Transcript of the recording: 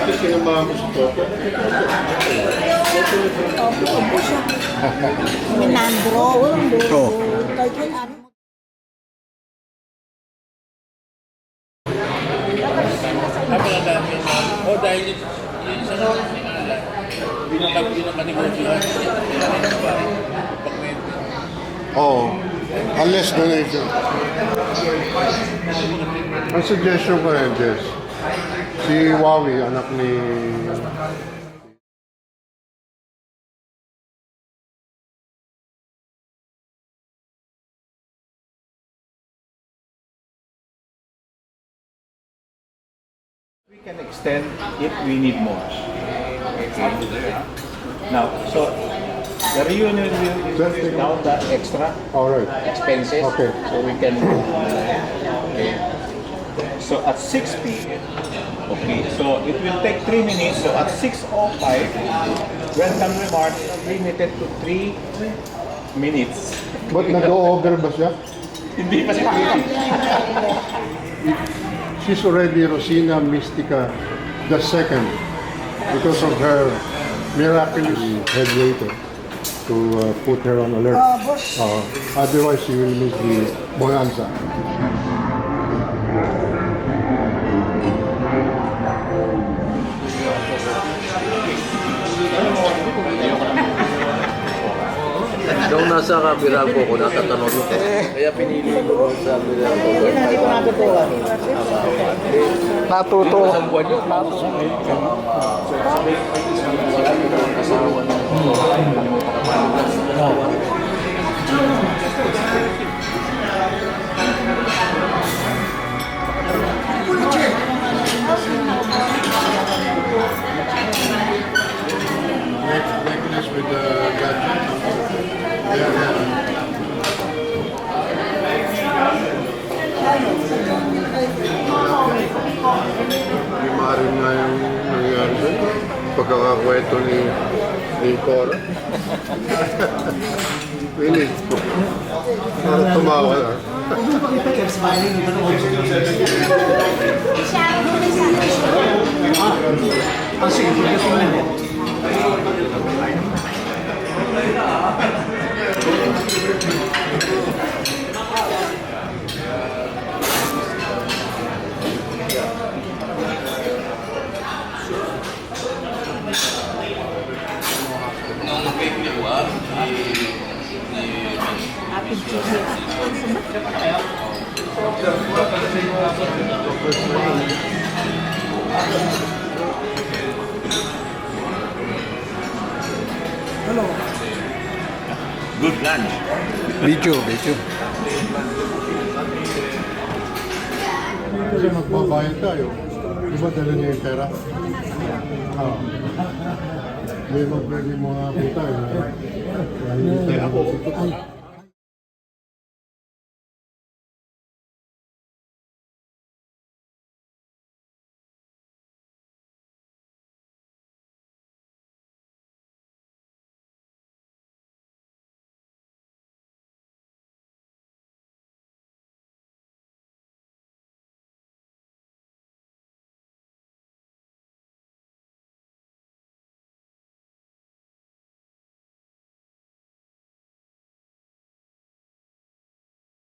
Dati sinamahan mo sa Toto. Opo siya. Minandro. Oo. Kahit yun, ano. Napakadami na. O dahil yung isa na pinakanegosyohan niya. Pag may Oo. Unless donation. Ang suggestion ko rin, Jess. Si Wawi, anak ni... We can extend if we need more. Okay. Now, so the reunion will take down the extra Alright. expenses. Okay. So we can. Okay. So at 6 p.m. Okay. So it will take 3 minutes. So at 6:05, welcome remarks are limited to 3 minutes. Ba't nag-over ba siya? Hindi pa siya. She's already Rosina Mystica the second because of her miraculous head waiter to put her on alert. Boss. Otherwise, she will miss the bonanza. Nung nasa Kabirago ko, natatanong ko. Kaya pinili ko sa Kabirago. Hindi ko natutuwa. Natuto. Isang buwan yun. Necklace with the gadget. Yeah. Hindi maaaring nga yung nangyari doon. Pagkakakwento ni Cora. Really? Parang tumawa na. good lunch. Video. Kasi magbabayad tayo. Di ba dala niya yung pera? Hindi mo pwede mga kita. Yung pera ko.